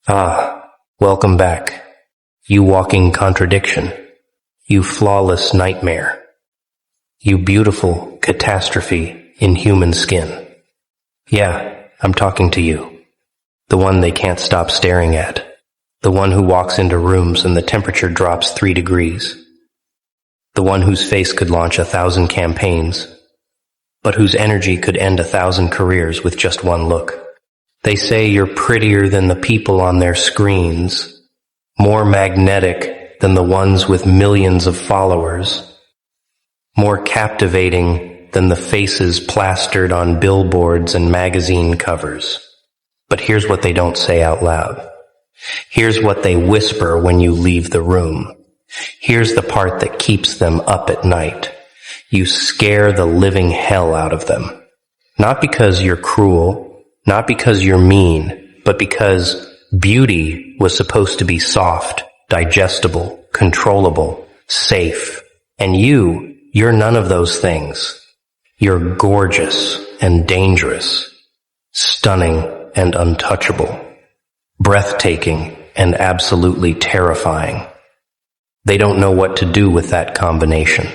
Welcome back. You walking contradiction. You flawless nightmare. You beautiful catastrophe in human skin. Yeah, I'm talking to you. The one they can't stop staring at. The one who walks into rooms and the temperature drops 3 degrees. The one whose face could launch 1,000 campaigns, but whose energy could end 1,000 careers with just one look. They say you're prettier than the people on their screens, more magnetic than the ones with millions of followers, more captivating than the faces plastered on billboards and magazine covers. But here's what they don't say out loud. Here's what they whisper when you leave the room. Here's the part that keeps them up at night. You scare the living hell out of them. Not because you're cruel, not because you're mean, but because beauty was supposed to be soft, digestible, controllable, safe. And you're none of those things. You're gorgeous and dangerous, stunning and untouchable, breathtaking and absolutely terrifying. They don't know what to do with that combination.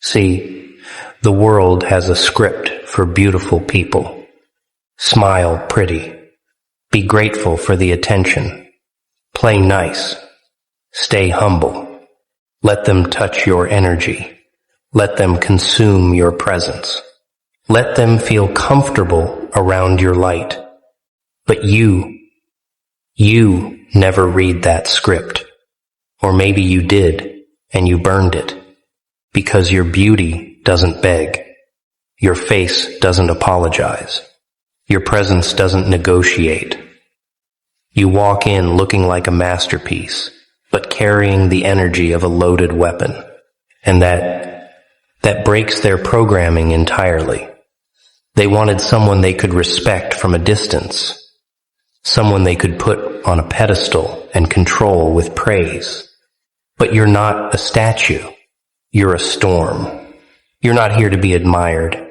See, the world has a script for beautiful people. Smile pretty. Be grateful for the attention. Play nice. Stay humble. Let them touch your energy. Let them consume your presence. Let them feel comfortable around your light. But you never read that script. Or maybe you did, and you burned it. Because your beauty doesn't beg. Your face doesn't apologize. Your presence doesn't negotiate. You walk in looking like a masterpiece, but carrying the energy of a loaded weapon. And that breaks their programming entirely. They wanted someone they could respect from a distance. Someone they could put on a pedestal and control with praise. But you're not a statue. You're a storm. You're not here to be admired.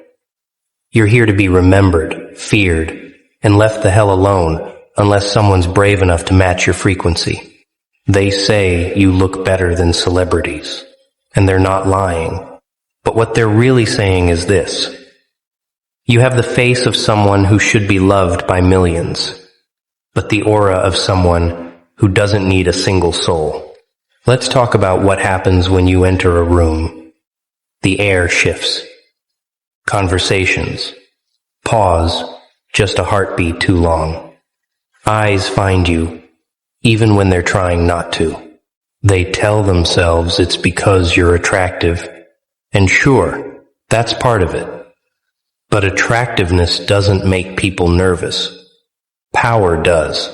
You're here to be remembered, feared, and left the hell alone unless someone's brave enough to match your frequency. They say you look better than celebrities, and they're not lying. But what they're really saying is this. You have the face of someone who should be loved by millions, but the aura of someone who doesn't need a single soul. Let's talk about what happens when you enter a room. The air shifts. Conversations. Pause, just a heartbeat too long. Eyes find you, even when they're trying not to. They tell themselves it's because you're attractive. And sure, that's part of it. But attractiveness doesn't make people nervous. Power does.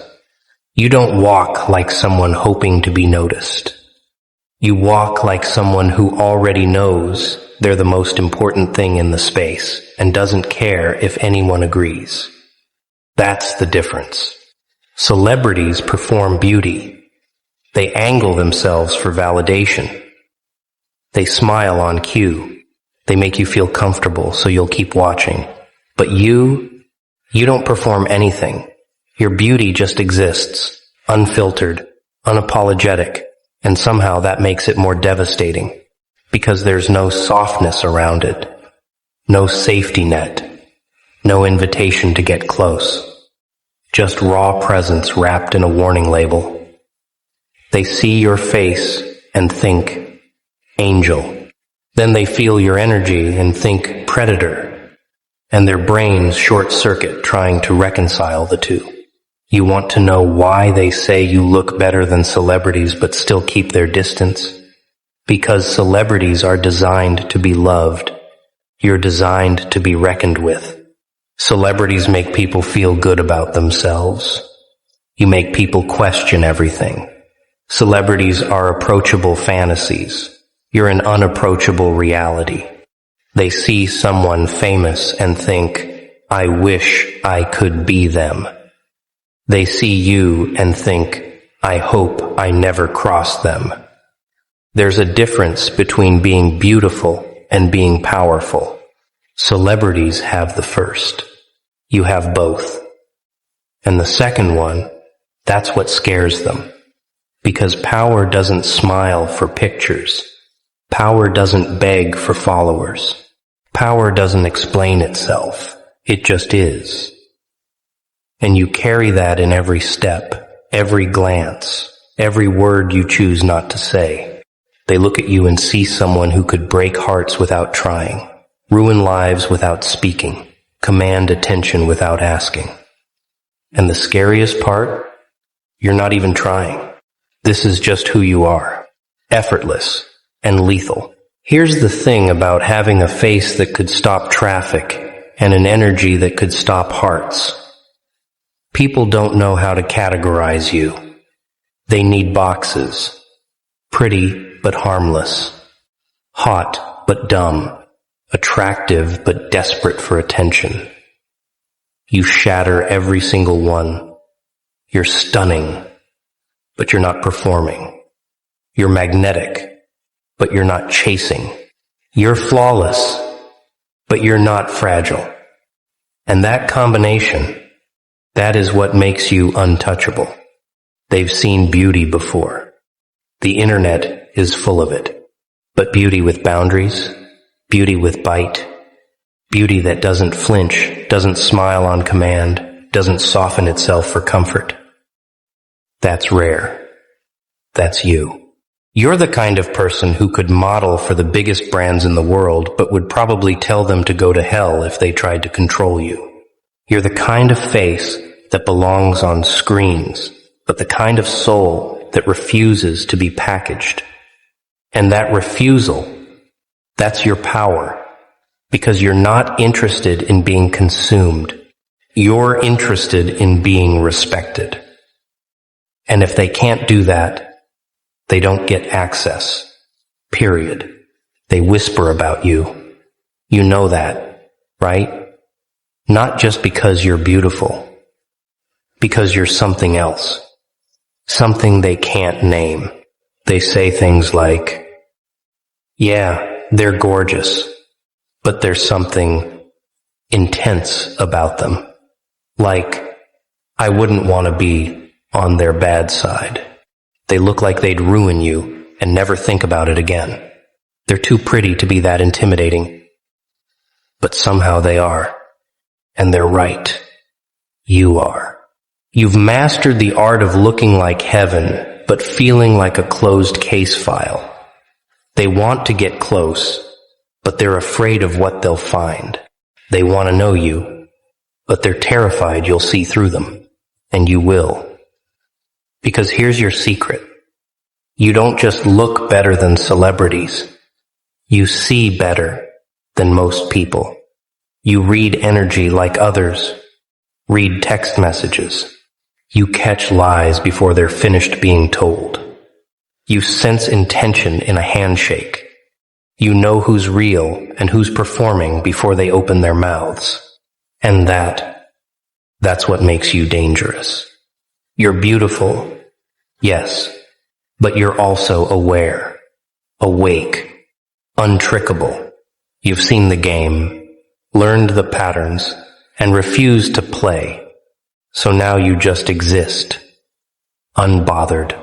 You don't walk like someone hoping to be noticed. You walk like someone who already knows they're the most important thing in the space and doesn't care if anyone agrees. That's the difference. Celebrities perform beauty. They angle themselves for validation. They smile on cue. They make you feel comfortable so you'll keep watching. But you don't perform anything. Your beauty just exists, unfiltered, unapologetic, and somehow that makes it more devastating. Because there's no softness around it, no safety net, no invitation to get close, just raw presence wrapped in a warning label. They see your face and think, angel. Then they feel your energy and think, predator, and their brains short-circuit trying to reconcile the two. You want to know why they say you look better than celebrities but still keep their distance? Because celebrities are designed to be loved. You're designed to be reckoned with. Celebrities make people feel good about themselves. You make people question everything. Celebrities are approachable fantasies. You're an unapproachable reality. They see someone famous and think, I wish I could be them. They see you and think, I hope I never cross them. There's a difference between being beautiful and being powerful. Celebrities have the first. You have both. And the second one, That's what scares them. Because power doesn't smile for pictures. Power doesn't beg for followers. Power doesn't explain itself. It just is. And you carry that in every step, every glance, every word you choose not to say. They look at you and see someone who could break hearts without trying, ruin lives without speaking, command attention without asking. And the scariest part? You're not even trying. This is just who you are. Effortless and lethal. Here's the thing about having a face that could stop traffic and an energy that could stop hearts. People don't know how to categorize you. They need boxes. Pretty but harmless. Hot but dumb. Attractive but desperate for attention. You shatter every single one. You're stunning, but you're not performing. You're magnetic, but you're not chasing. You're flawless, but you're not fragile. And that combination, that is what makes you untouchable. They've seen beauty before. The internet is full of it. But beauty with boundaries, beauty with bite, beauty that doesn't flinch, doesn't smile on command, doesn't soften itself for comfort. That's rare. That's you. You're the kind of person who could model for the biggest brands in the world, but would probably tell them to go to hell if they tried to control you. You're the kind of face that belongs on screens, but the kind of soul that refuses to be packaged. And that refusal, that's your power, because you're not interested in being consumed. You're interested in being respected. And if they can't do that, they don't get access. Period. They whisper about you. You know that, right? Not just because you're beautiful, because you're something else. Something they can't name. They say things like, yeah, they're gorgeous, but there's something intense about them. Like, I wouldn't want to be on their bad side. They look like they'd ruin you and never think about it again. They're too pretty to be that intimidating. But somehow they are. And they're right. You are. You've mastered the art of looking like heaven, but feeling like a closed case file. They want to get close, but they're afraid of what they'll find. They want to know you, but they're terrified you'll see through them. And you will. Because here's your secret. You don't just look better than celebrities. You see better than most people. You read energy like others. Read text messages. You catch lies before they're finished being told. You sense intention in a handshake. You know who's real and who's performing before they open their mouths. And that's what makes you dangerous. You're beautiful, yes, but you're also aware, awake, untrickable. You've seen the game, learned the patterns, and refused to play. So now you just exist, unbothered,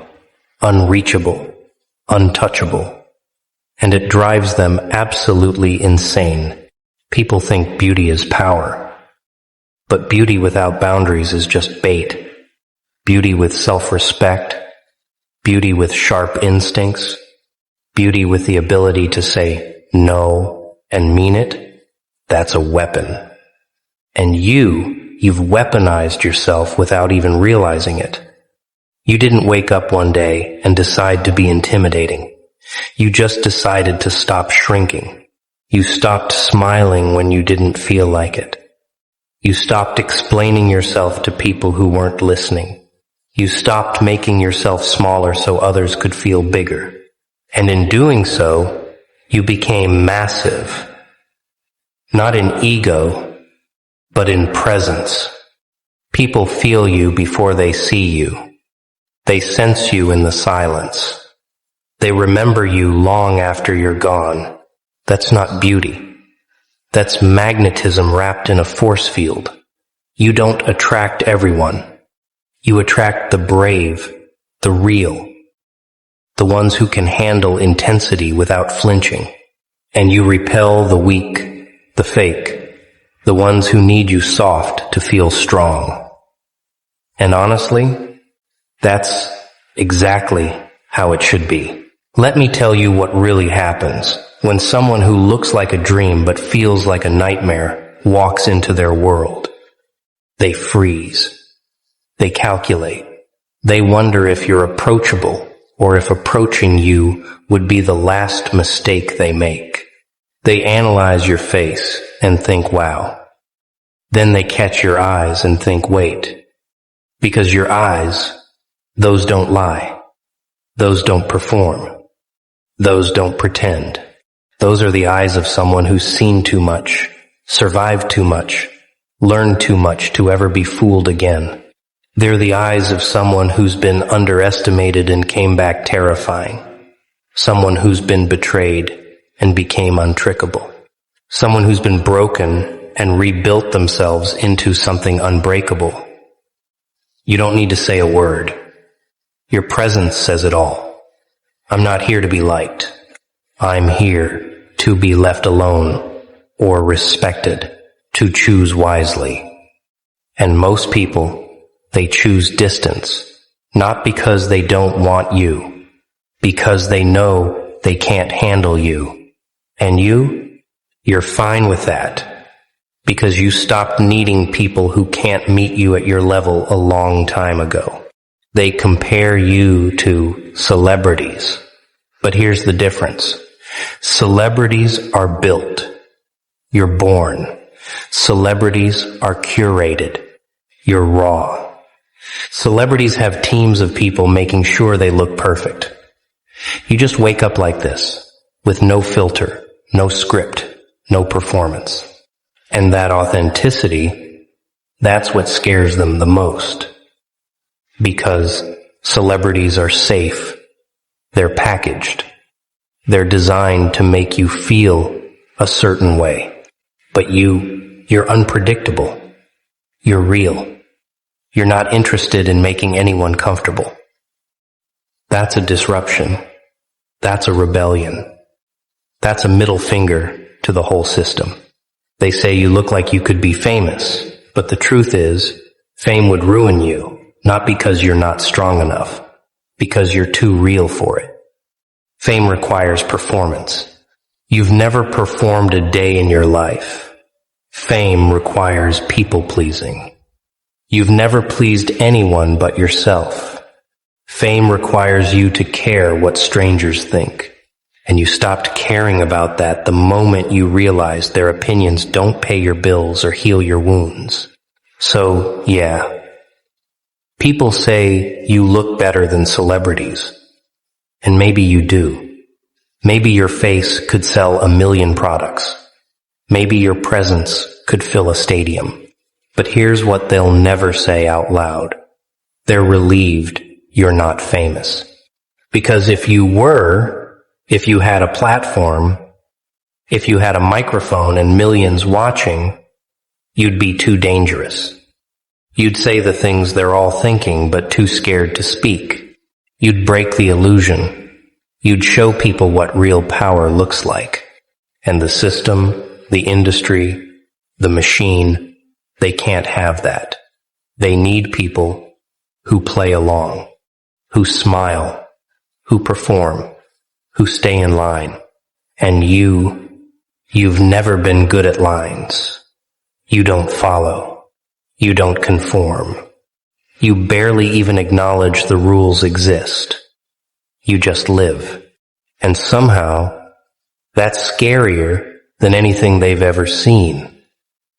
unreachable, untouchable. And it drives them absolutely insane. People think beauty is power. But beauty without boundaries is just bait. Beauty with self-respect, beauty with sharp instincts, beauty with the ability to say no and mean it, that's a weapon. And you've weaponized yourself without even realizing it. You didn't wake up one day and decide to be intimidating. You just decided to stop shrinking. You stopped smiling when you didn't feel like it. You stopped explaining yourself to people who weren't listening. You stopped making yourself smaller so others could feel bigger. And in doing so, you became massive. Not in ego, but in presence. People feel you before they see you. They sense you in the silence. They remember you long after you're gone. That's not beauty. That's magnetism wrapped in a force field. You don't attract everyone. You attract the brave, the real, the ones who can handle intensity without flinching. And you repel the weak, the fake, the ones who need you soft to feel strong. And honestly, that's exactly how it should be. Let me tell you what really happens when someone who looks like a dream but feels like a nightmare walks into their world. They freeze. They calculate. They wonder if you're approachable or if approaching you would be the last mistake they make. They analyze your face and think, wow. Then they catch your eyes and think, wait. Because your eyes, those don't lie. Those don't perform. Those don't pretend. Those are the eyes of someone who's seen too much, survived too much, learned too much to ever be fooled again. They're the eyes of someone who's been underestimated and came back terrifying. Someone who's been betrayed and became untrickable. Someone who's been broken and rebuilt themselves into something unbreakable. You don't need to say a word. Your presence says it all. I'm not here to be liked. I'm here to be left alone or respected, to choose wisely. And most people, they choose distance, not because they don't want you, because they know they can't handle you. And you're fine with that, because you stopped needing people who can't meet you at your level a long time ago. They compare you to celebrities. But here's the difference. Celebrities are built. You're born. Celebrities are curated. You're raw. Celebrities have teams of people making sure they look perfect. You just wake up like this, with no filter, no script, no performance. And that authenticity, that's what scares them the most. Because celebrities are safe. They're packaged. They're designed to make you feel a certain way. But you're unpredictable. You're real. You're not interested in making anyone comfortable. That's a disruption. That's a rebellion. That's a middle finger to the whole system. They say you look like you could be famous, but the truth is, fame would ruin you, not because you're not strong enough, because you're too real for it. Fame requires performance. You've never performed a day in your life. Fame requires people-pleasing. You've never pleased anyone but yourself. Fame requires you to care what strangers think. And you stopped caring about that the moment you realized their opinions don't pay your bills or heal your wounds. So, yeah. People say you look better than celebrities. And maybe you do. Maybe your face could sell 1 million products. Maybe your presence could fill a stadium. But here's what they'll never say out loud. They're relieved you're not famous. Because if you were, if you had a platform, if you had a microphone and millions watching, you'd be too dangerous. You'd say the things they're all thinking but too scared to speak. You'd break the illusion. You'd show people what real power looks like. And the system, the industry, the machine, they can't have that. They need people who play along, who smile, who perform, who stay in line. And you've never been good at lines. You don't follow. You don't conform. You barely even acknowledge the rules exist. You just live. And somehow, that's scarier than anything they've ever seen.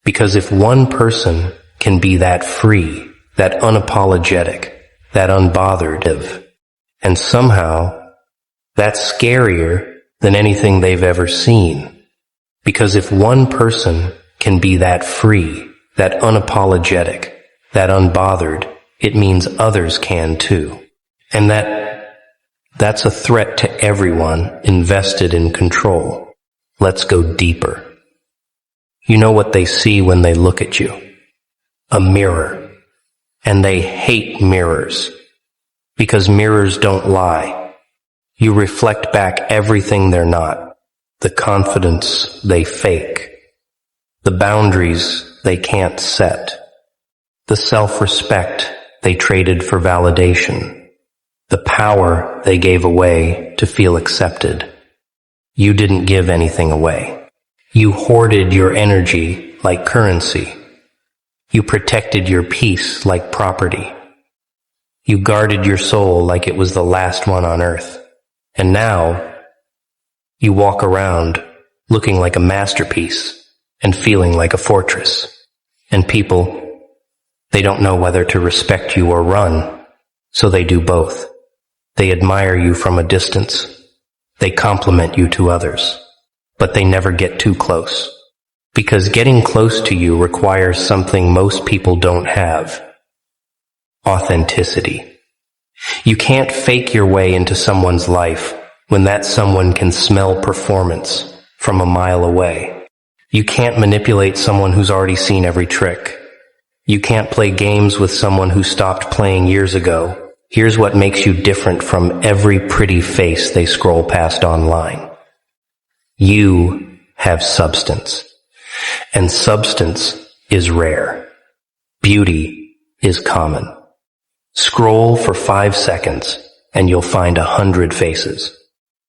Because if one person can be that free, that unapologetic, that unbothered, and somehow that's scarier than anything they've ever seen. Because if one person can be that free, that unapologetic, that unbothered, it means others can too. And that's a threat to everyone invested in control. Let's go deeper. You know what they see when they look at you? A mirror. And they hate mirrors, because mirrors don't lie. You reflect back everything they're not, the confidence they fake, the boundaries they can't set, the self-respect they traded for validation, the power they gave away to feel accepted. You didn't give anything away. You hoarded your energy like currency. You protected your peace like property. You guarded your soul like it was the last one on earth. And now, you walk around looking like a masterpiece and feeling like a fortress. And people, they don't know whether to respect you or run, so they do both. They admire you from a distance. They compliment you to others, but they never get too close. Because getting close to you requires something most people don't have: authenticity. You can't fake your way into someone's life when that someone can smell performance from a mile away. You can't manipulate someone who's already seen every trick. You can't play games with someone who stopped playing years ago. Here's what makes you different from every pretty face they scroll past online. You have substance. And substance is rare. Beauty is common. Scroll for 5 seconds and you'll find 100 faces.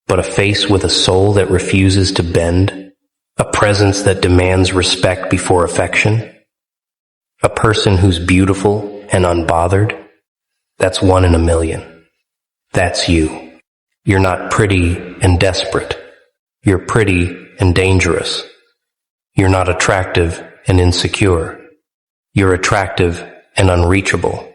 But a face with a soul that refuses to bend, a presence that demands respect before affection, a person who's beautiful and unbothered, that's 1 in a million. That's you. You're not pretty and desperate. You're pretty and dangerous. You're not attractive and insecure. You're attractive and unreachable.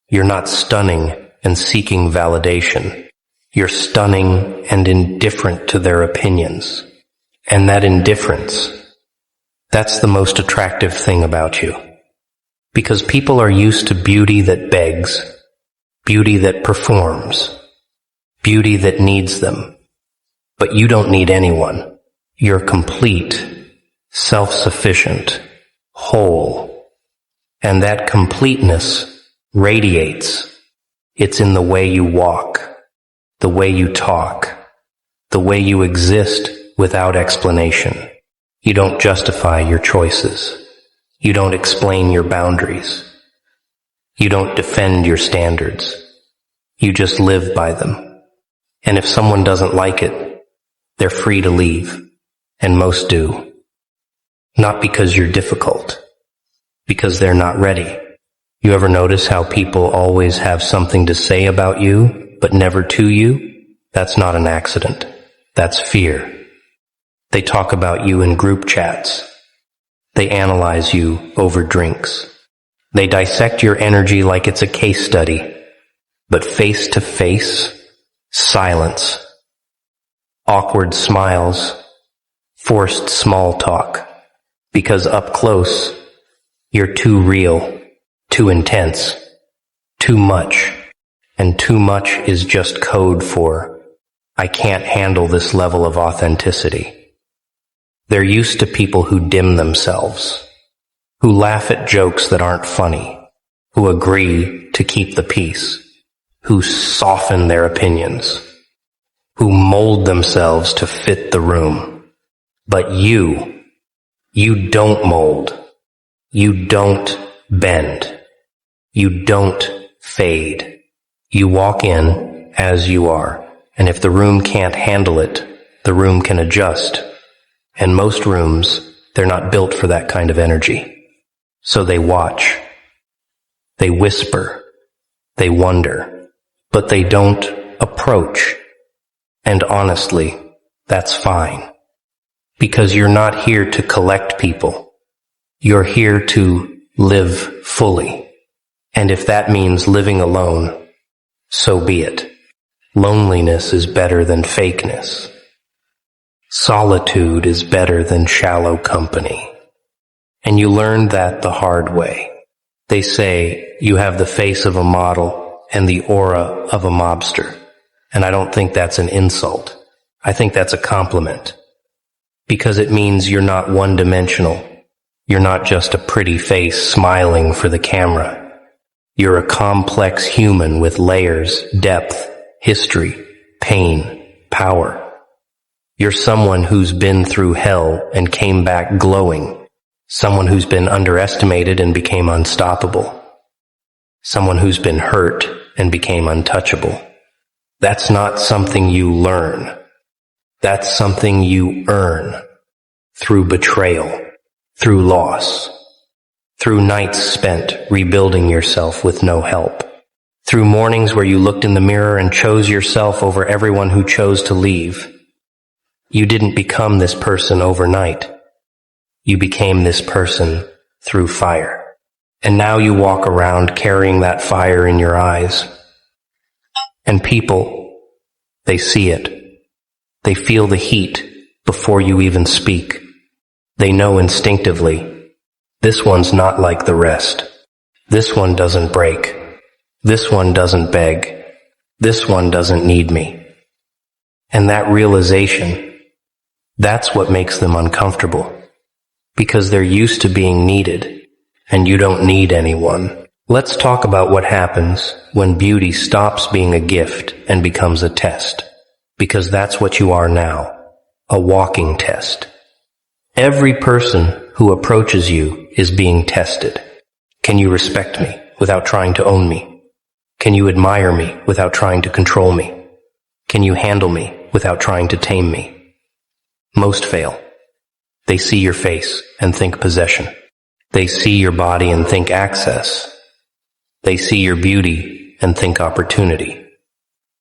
You're not stunning and seeking validation. You're stunning and indifferent to their opinions. And that indifference, that's the most attractive thing about you. Because people are used to beauty that begs, beauty that performs, beauty that needs them. But you don't need anyone. You're complete, self-sufficient, whole. And that completeness radiates. It's in the way you walk, the way you talk, the way you exist without explanation. You don't justify your choices. You don't explain your boundaries. You don't defend your standards. You just live by them. And if someone doesn't like it, they're free to leave. And most do. Not because you're difficult. Because they're not ready. You ever notice how people always have something to say about you, but never to you? That's not an accident. That's fear. They talk about you in group chats. They analyze you over drinks. They dissect your energy like it's a case study. But face to face, silence. Awkward smiles. Forced small talk. Because up close, you're too real, too intense, too much. And too much is just code for, I can't handle this level of authenticity. They're used to people who dim themselves, who laugh at jokes that aren't funny, who agree to keep the peace, who soften their opinions, who mold themselves to fit the room. But you don't mold. You don't bend. You don't fade. You walk in as you are, and if the room can't handle it, the room can adjust. And most rooms, they're not built for that kind of energy. So they watch. They whisper. They wonder. But they don't approach. And honestly, that's fine. Because you're not here to collect people. You're here to live fully. And if that means living alone, so be it. Loneliness is better than fakeness. Solitude is better than shallow company. And you learn that the hard way. They say you have the face of a model and the aura of a mobster. And I don't think that's an insult. I think that's a compliment. Because it means you're not one-dimensional. You're not just a pretty face smiling for the camera. You're a complex human with layers, depth, history, pain, power. You're someone who's been through hell and came back glowing. Someone who's been underestimated and became unstoppable. Someone who's been hurt and became untouchable. That's not something you learn. That's something you earn through betrayal, through loss, through nights spent rebuilding yourself with no help, through mornings where you looked in the mirror and chose yourself over everyone who chose to leave. You didn't become this person overnight. You became this person through fire. And now you walk around carrying that fire in your eyes. And people, they see it. They feel the heat before you even speak. They know instinctively, this one's not like the rest. This one doesn't break. This one doesn't beg. This one doesn't need me. And that realization, that's what makes them uncomfortable. Because they're used to being needed, and you don't need anyone. Let's talk about what happens when beauty stops being a gift and becomes a test. Because that's what you are now, a walking test. Every person who approaches you is being tested. Can you respect me without trying to own me? Can you admire me without trying to control me? Can you handle me without trying to tame me? Most fail. They see your face and think possession. They see your body and think access. They see your beauty and think opportunity.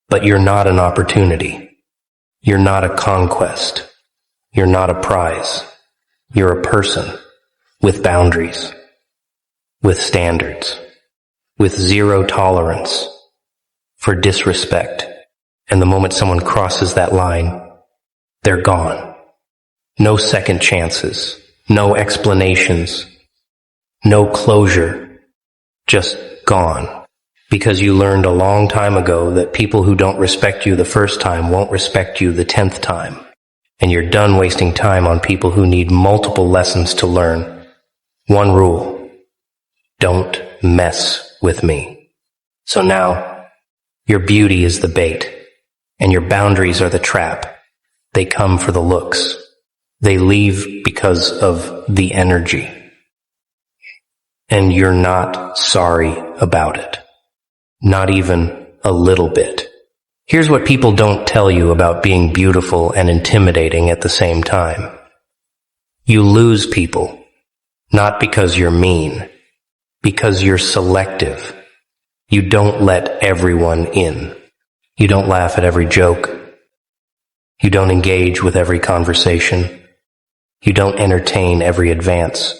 But you're not an opportunity. You're not a conquest. You're not a prize. You're a person with boundaries, with standards, with zero tolerance for disrespect. And the moment someone crosses that line, they're gone. No second chances, no explanations, no closure, just gone. Because you learned a long time ago that people who don't respect you the first time won't respect you the 10th time. And you're done wasting time on people who need multiple lessons to learn. One rule: don't mess with me. So now, your beauty is the bait, and your boundaries are the trap. They come for the looks. They leave because of the energy. And you're not sorry about it. Not even a little bit. Here's what people don't tell you about being beautiful and intimidating at the same time. You lose people, not because you're mean, because you're selective. You don't let everyone in. You don't laugh at every joke. You don't engage with every conversation. You don't entertain every advance.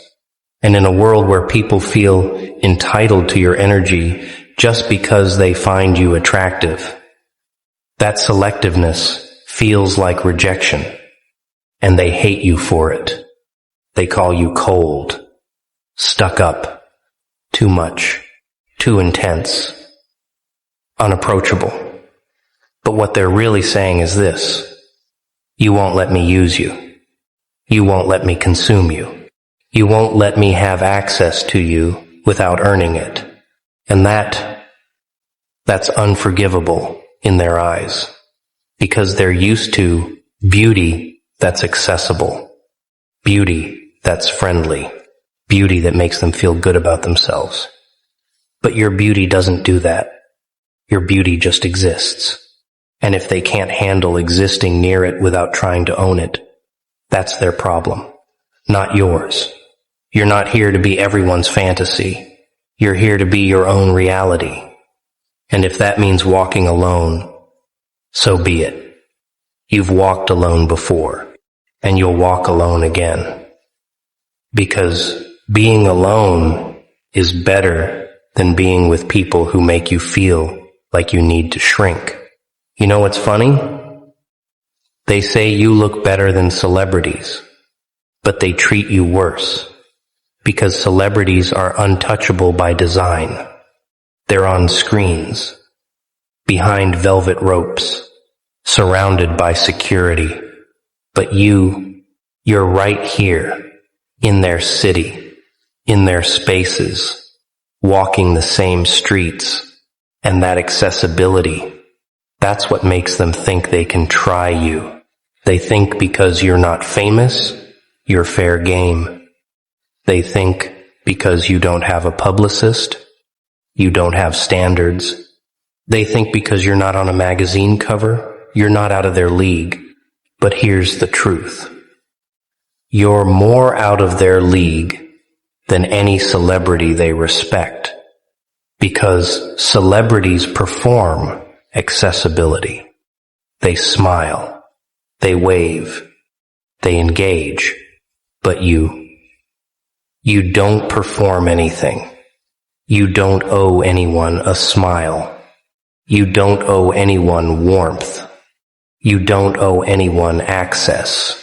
And in a world where people feel entitled to your energy just because they find you attractive, that selectiveness feels like rejection, and they hate you for it. They call you cold, stuck up, too much, too intense, unapproachable. But what they're really saying is this: you won't let me use you. You won't let me consume you. You won't let me have access to you without earning it. And that's unforgivable in their eyes, because they're used to beauty that's accessible, beauty that's friendly, beauty that makes them feel good about themselves. But your beauty doesn't do that. Your beauty just exists. And if they can't handle existing near it without trying to own it, that's their problem, not yours. You're not here to be everyone's fantasy. You're here to be your own reality. And if that means walking alone, so be it. You've walked alone before, and you'll walk alone again. Because being alone is better than being with people who make you feel like you need to shrink. You know what's funny? They say you look better than celebrities, but they treat you worse, because celebrities are untouchable by design. They're on screens, behind velvet ropes, surrounded by security. But you're right here, in their city, in their spaces, walking the same streets, and that accessibility, that's what makes them think they can try you. They think because you're not famous, you're fair game. They think because you don't have a publicist, you don't have standards. They think because you're not on a magazine cover, you're not out of their league. But here's the truth. You're more out of their league than any celebrity they respect, because celebrities perform accessibility. They smile, they wave, they engage, but you don't perform anything. You don't owe anyone a smile. You don't owe anyone warmth. You don't owe anyone access.